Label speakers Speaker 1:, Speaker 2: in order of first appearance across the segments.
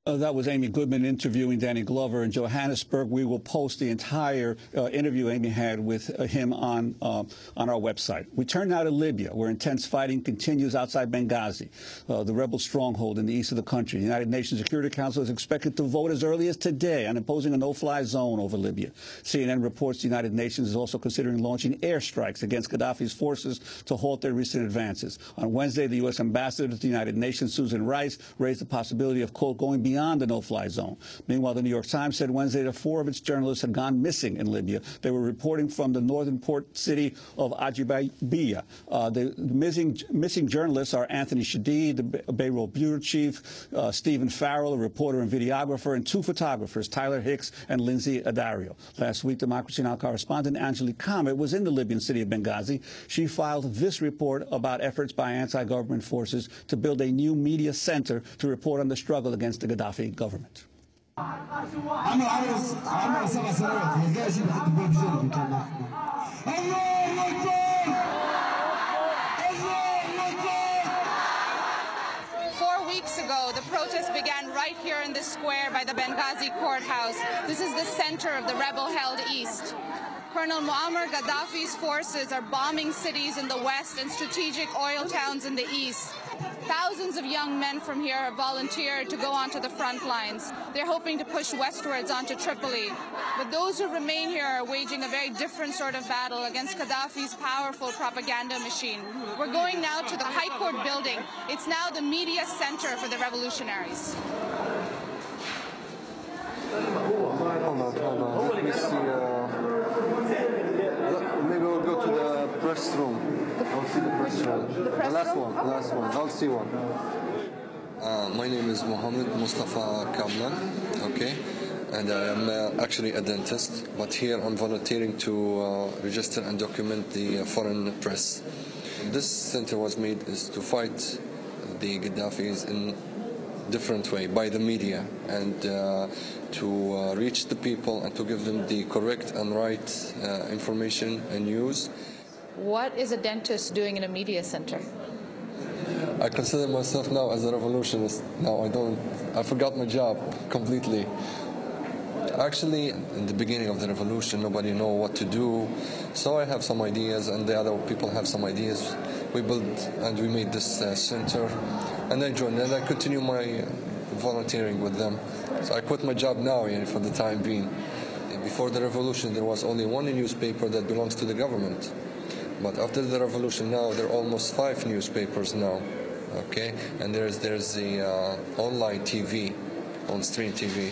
Speaker 1: That was Amy Goodman interviewing Danny Glover in Johannesburg. We will post the entire interview Amy had with him on our website. We turn now to Libya, where intense fighting continues outside Benghazi, the rebel stronghold in the east of the country. The United Nations Security Council is expected to vote as early as today on imposing a no-fly zone over Libya. CNN reports the United Nations is also considering launching airstrikes against Gaddafi's forces to halt their recent advances. On Wednesday, the U.S. ambassador to the United Nations, Susan Rice, raised the possibility of, quote, going beyond the no-fly zone. Meanwhile, the New York Times said Wednesday that 4 of its journalists had gone missing in Libya. They were reporting from the northern port city of Ajibiyah. The missing journalists are Anthony Shadid, the Beirut bureau chief, Stephen Farrell, a reporter and videographer, and 2 photographers, Tyler Hicks and Lindsay Adario. Last week, Democracy Now! Correspondent Anjali Kamat was in the Libyan city of Benghazi. She filed this report about efforts by anti-government forces to build a new media center to report on the struggle against the Gaddafi government.
Speaker 2: Ago, the protest began right here in this square by the Benghazi courthouse. This is the center of the rebel-held east. Colonel Muammar Gaddafi's forces are bombing cities in the west and strategic oil towns in the east. Thousands of young men from here have volunteered to go onto the front lines. They're hoping to push westwards onto Tripoli. But those who remain here are waging a very different sort of battle against Gaddafi's powerful propaganda machine. We're going now to the High Court building. It's now the media center for the revolutionaries.
Speaker 3: Hold on. Let me see. Maybe we'll go to the press room. I'll see the press room. The last one. I'll see one. My name is Mohammed Mustafa Kamlan, okay? And I am actually a dentist, but here I'm volunteering to register and document the foreign press. This center was made is to fight the Gaddafis in different way by the media and to reach the people and to give them the correct and right information and news.
Speaker 2: What is a dentist doing in a media center?
Speaker 3: I consider myself now as a revolutionist. Now I forgot my job completely. Actually, in the beginning of the revolution, nobody knew what to do. So I have some ideas, and the other people have some ideas. We built and we made this center, and I joined, and I continue my volunteering with them. So I quit my job now, for the time being. Before the revolution, there was only one newspaper that belongs to the government. But after the revolution, now there are almost 5 newspapers now. Okay, and there's the online TV, on-stream TV.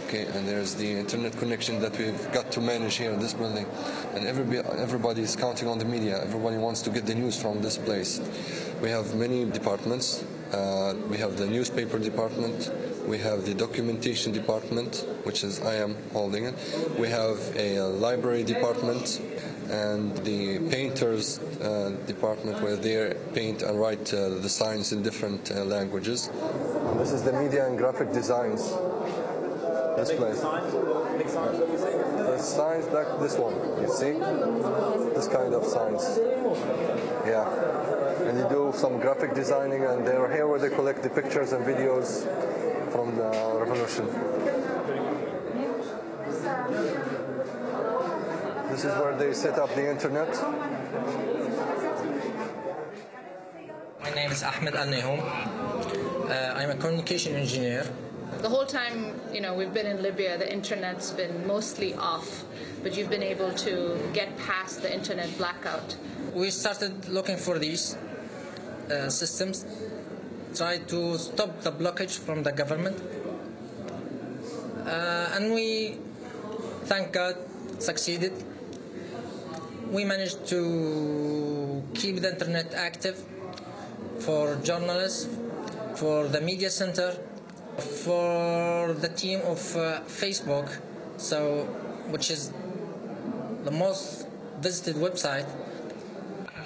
Speaker 3: Okay, and there's the internet connection that we've got to manage here in this building. And everybody is counting on the media. Everybody wants to get the news from this place. We have many departments. We have the newspaper department. We have the documentation department, which is I am holding it. We have a library department and the painters department, where they paint and write the signs in different languages. And this is the media and graphic designs. This place. The signs like this one, you see? This kind of signs. Yeah. And you do some graphic designing, and they're here where they collect the pictures and videos from the revolution. This is where they set up the internet.
Speaker 4: My name is Ahmed Al-Nehom. I'm a communication engineer.
Speaker 2: The whole time, we've been in Libya, the internet's been mostly off, but you've been able to get past the internet blackout.
Speaker 4: We started looking for these systems, tried to stop the blockage from the government, and we, thank God, succeeded. We managed to keep the internet active for journalists, for the media center, for the team of Facebook, which is the most visited website.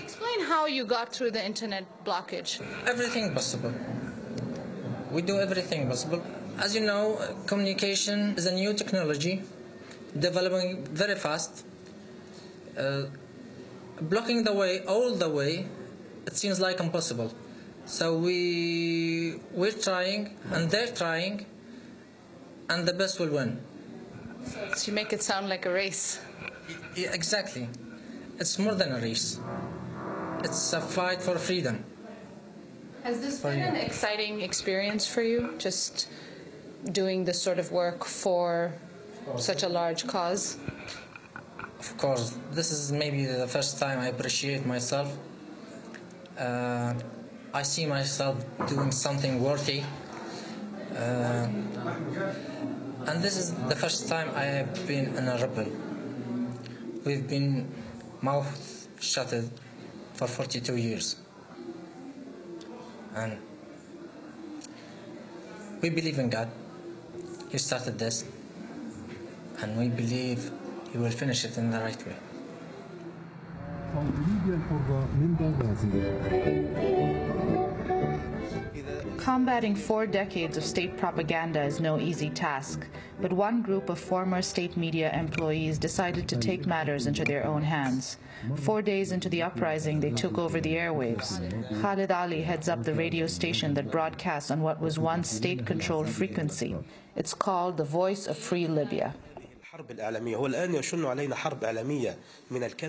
Speaker 2: Explain how you got through the internet blockage.
Speaker 4: Everything possible. We do everything possible. As you know, communication is a new technology, developing very fast. Blocking the way, all the way, it seems like impossible. So we're trying, and they're trying, and the best will win.
Speaker 2: So you make it sound like a race.
Speaker 4: Yeah, exactly. It's more than a race. It's a fight for freedom.
Speaker 2: Has this been an exciting experience for you, just doing this sort of work for such a large cause?
Speaker 4: Of course, this is maybe the first time I appreciate myself. I see myself doing something worthy. And this is the first time I have been in a rebel. We've been mouth shut for 42 years. And we believe in God. He started this. And we believe He will finish it in the right way.
Speaker 5: Combating 4 decades of state propaganda is no easy task, but one group of former state media employees decided to take matters into their own hands. 4 days into the uprising, they took over the airwaves. Khalid Ali heads up the radio station that broadcasts on what was once state-controlled frequency. It's called the Voice of Free Libya.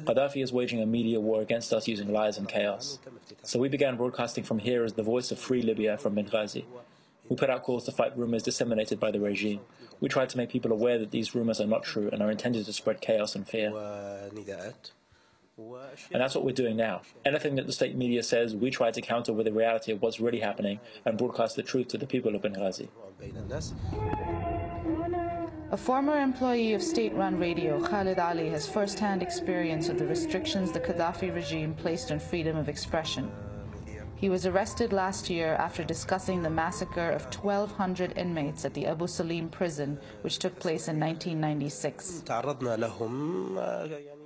Speaker 6: Gaddafi is waging a media war against us using lies and chaos. So we began broadcasting from here as the Voice of Free Libya from Benghazi. We put out calls to fight rumors disseminated by the regime. We tried to make people aware that these rumors are not true and are intended to spread chaos and fear. And that's what we're doing now. Anything that the state media says, we try to counter with the reality of what's really happening and broadcast the truth to the people of Benghazi.
Speaker 5: A former employee of state-run radio, Khalid Ali has first-hand experience of the restrictions the Gaddafi regime placed on freedom of expression. He was arrested last year after discussing the massacre of 1,200 inmates at the Abu Salim prison, which took place in 1996.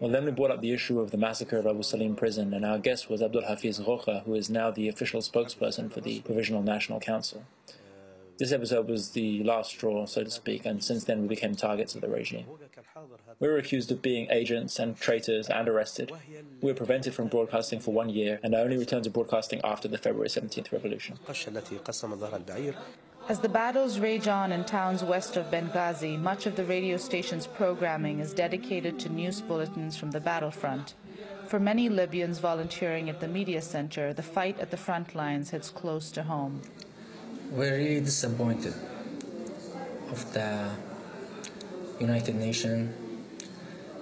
Speaker 6: Well, then we brought up the issue of the massacre of Abu Salim prison, and our guest was Abdul Hafiz Ghoka, who is now the official spokesperson for the Provisional National Council. This episode was the last straw, so to speak, and since then we became targets of the regime. We were accused of being agents and traitors and arrested. We were prevented from broadcasting for 1 year, and I only returned to broadcasting after the February 17th revolution.
Speaker 5: As the battles rage on in towns west of Benghazi, much of the radio station's programming is dedicated to news bulletins from the battlefront. For many Libyans volunteering at the media center, the fight at the front lines hits close to home.
Speaker 4: We're really disappointed of the United Nations,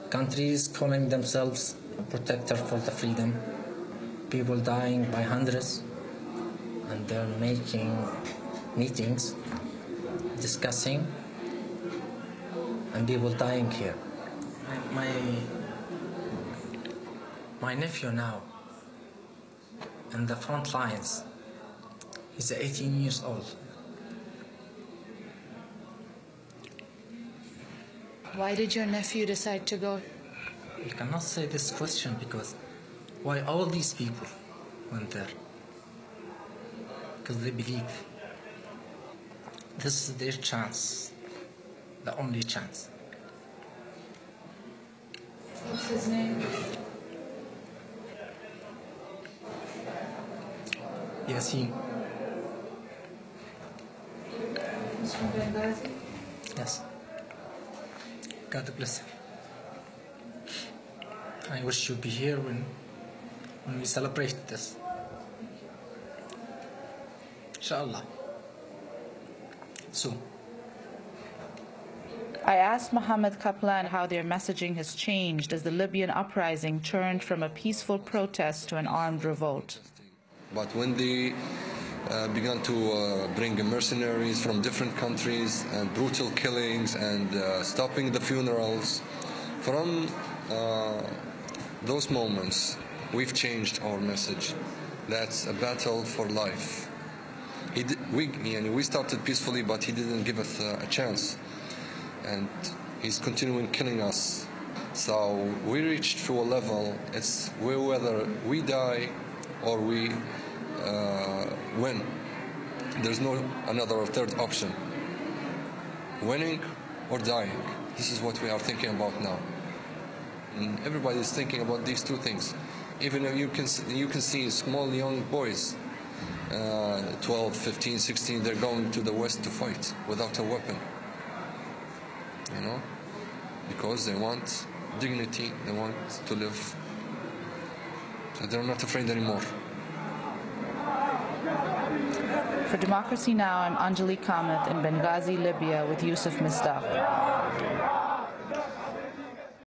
Speaker 4: countries calling themselves a protector for the freedom, people dying by hundreds, and they're making meetings, discussing, and people dying here. My nephew now, in the front lines, he's 18 years old.
Speaker 2: Why did your nephew decide to go?
Speaker 4: You cannot say this question because why all these people went there? Because they believe this is their chance, the only chance.
Speaker 2: What's his name?
Speaker 4: Yasin.
Speaker 2: He's from Benghazi?
Speaker 4: Yes. God bless him. I wish you'd be here when we celebrate this. Inshallah. Soon.
Speaker 5: I asked Mohammed Kaplan how their messaging has changed as the Libyan uprising turned from a peaceful protest to an armed revolt.
Speaker 3: But when they began to bring mercenaries from different countries and brutal killings and stopping the funerals, from those moments we've changed our message. That's a battle for life. We started peacefully, but he didn't give us a chance, and he's continuing killing us. So we reached to a level, it's whether we die or we win. There's no another or third option. Winning or dying. This is what we are thinking about now. And everybody is thinking about these two things. Even if you can see small young boys, 12, 15, 16, they're going to the west to fight without a weapon. you know, because they want dignity, they want to live. They're not afraid anymore.
Speaker 5: For Democracy Now!, I'm Anjali Kamat in Benghazi, Libya, with Yusuf Misdaq.